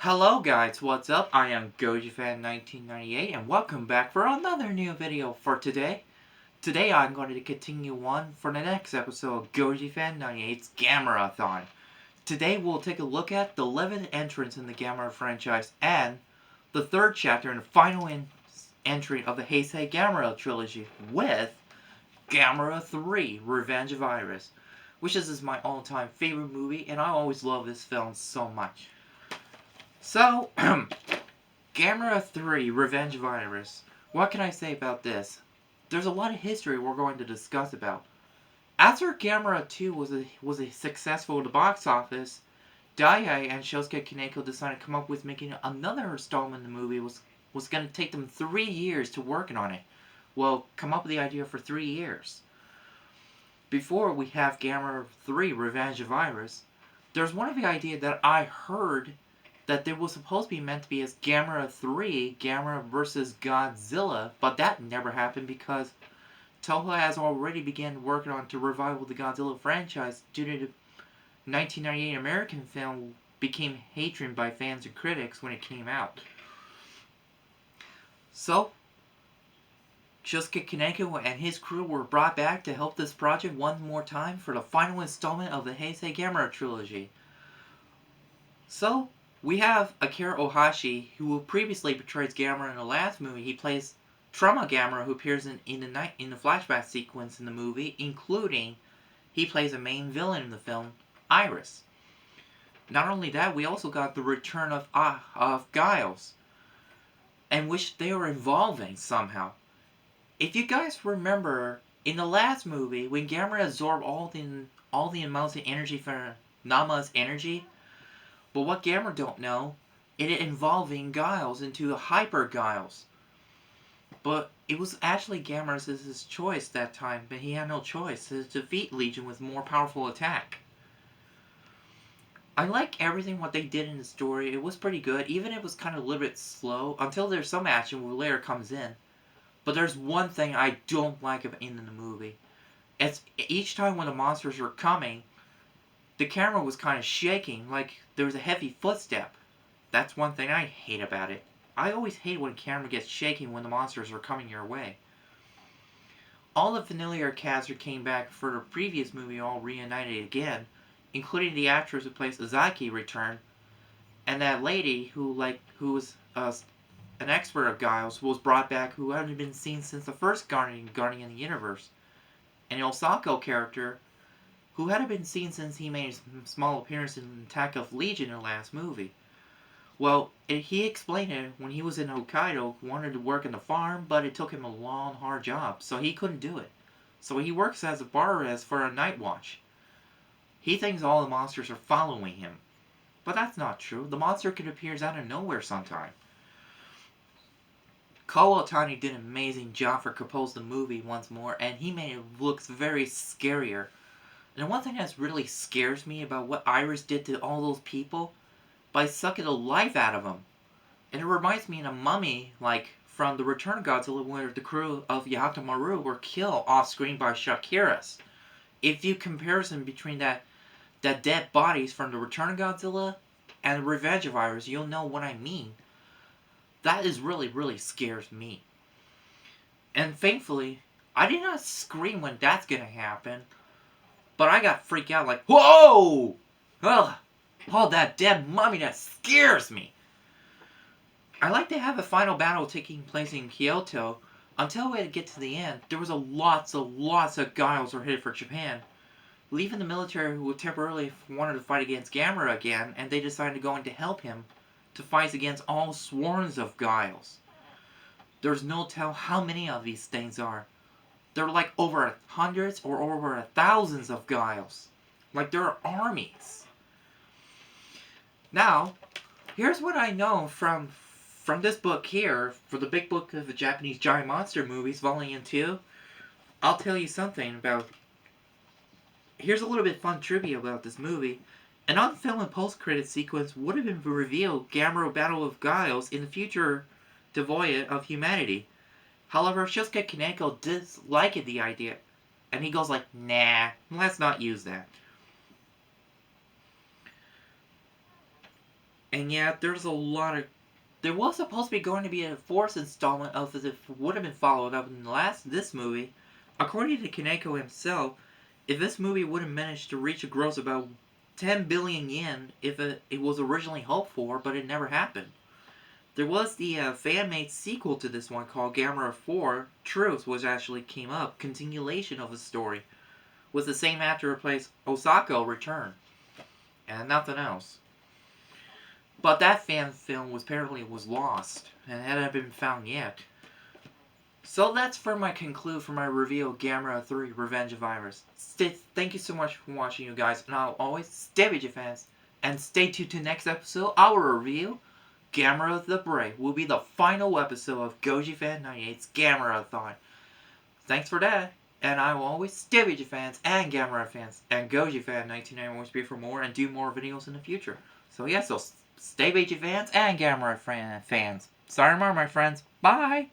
Hello guys, what's up? I am GojiFan98 and welcome back for another new video for today. Today I'm going to continue on for the next episode of GojiFan98's Gamera-A-Thon. Today we'll take a look at the 11th entrance in the Gamera franchise and the third chapter and the final entry of the Heisei Gamera trilogy with Gamera 3 Revenge of Iris, which is my all-time favorite movie and I always love this film so much. So, Gamera 3 Revenge of Iris. What can I say about this? There's a lot of history we're going to discuss about. After Gamera 2 was a successful at the box office, Daiei and Shusuke Kaneko decided to come up with making another installment in the movie. Was going to take them 3 years to working on it. Well, come up with the idea for 3 years. Before we have Gamera 3 Revenge of Iris, there's one of the ideas that I heard that there was supposed to be meant to be as Gamera 3, Gamera vs. Godzilla, but that never happened because Toho has already begun working on to revival the Godzilla franchise due to the 1998 American film became hatred by fans and critics when it came out. So, Shusuke Kaneko and his crew were brought back to help this project one more time for the final installment of the Heisei Gamera trilogy. So, we have Akira Ohashi, who previously portrayed Gamera in the last movie. He plays Trauma Gamera, who appears in the flashback sequence in the movie, including he plays a main villain in the film, Iris. Not only that, we also got the return of Gyaos, in which they are evolving somehow. If you guys remember, in the last movie, when Gamera absorbed all the amounts of energy from Nama's energy, but what Gamera don't know, it involving Gyaos into a Hyper Gyaos. But it was actually Gamera's choice that time, but he had no choice to defeat Legion with more powerful attack. I like everything what they did in the story. It was pretty good, even if it was kind of a little bit slow, until there's some action where Lair comes in. But there's one thing I don't like in the movie. It's each time when the monsters are coming, the camera was kind of shaking, like there was a heavy footstep. That's one thing I hate about it. I always hate when the camera gets shaking when the monsters are coming your way. All the familiar cast who came back for the previous movie all reunited again, including the actress who plays Azaki returned, and that lady who was an expert of Gyaos was brought back who hadn't been seen since the first Guardian of the Universe. And the Osako character who hadn't been seen since he made a small appearance in Attack of Legion in the last movie. Well, he explained it when he was in Hokkaido, wanted to work in the farm, but it took him a long, hard job, so he couldn't do it. So he works as a bar for a night watch. He thinks all the monsters are following him. But that's not true. The monster could appear out of nowhere sometime. Kawatani did an amazing job for composing the movie once more, and he made it look very scarier. And one thing that really scares me about what Iris did to all those people, by sucking the life out of them. And it reminds me of a mummy, like from the Return of Godzilla, where the crew of Yahata were killed off-screen by Shakiras. If you comparison between that dead bodies from the Return of Godzilla and the Revenge of Iris, you'll know what I mean. That is really scares me. And thankfully, I did not scream when that's gonna happen. But I got freaked out like, whoa! Ugh! Oh, that dead mummy, that scares me! I like to have a final battle taking place in Kyoto. Until we had to get to the end, there was lots of Gyaos were headed for Japan. Leaving the military who temporarily wanted to fight against Gamera again, and they decided to go in to help him to fight against all swarms of Gyaos. There's no tell how many of these things are. There are like over hundreds or over thousands of Gyaos. Like there are armies. Now, here's what I know from this book here, for the Big Book of the Japanese Giant Monster Movies, Volume 2. I'll tell you something about... Here's a little bit fun trivia about this movie. An on-film and post-credit sequence would have been revealed Gamera Battle of Gyaos in the future devoid of humanity. However, Shusuke Kaneko disliked the idea, and he goes like, nah, let's not use that. And yeah, there's a lot of... There was supposed to be going to be a fourth installment of this. It would have been followed up in this movie. According to Kaneko himself, if this movie would have managed to reach a gross about 10 billion yen if it was originally hoped for, but it never happened. There was the fan-made sequel to this one called Gamera-A-Thon, Truth, which actually came up, continuation of the story, with the same actor who plays Osako return, and nothing else. But that fan film was apparently lost, and hadn't been found yet. So that's for my conclude for my review of Gamera 3 Revenge of Iris. Thank you so much for watching, you guys, and I'll always stay with you fans. And stay tuned to next episode, our review, Gamera the Brave, will be the final episode of GojiFan98's Gamera-A-Thon. Thanks for that, and I will always stay with you fans and Gamera fans, and GojiFan99 will always be for more and do more videos in the future. So yeah, so stay with you fans and Gamera fans. Sayonara, my friends. Bye!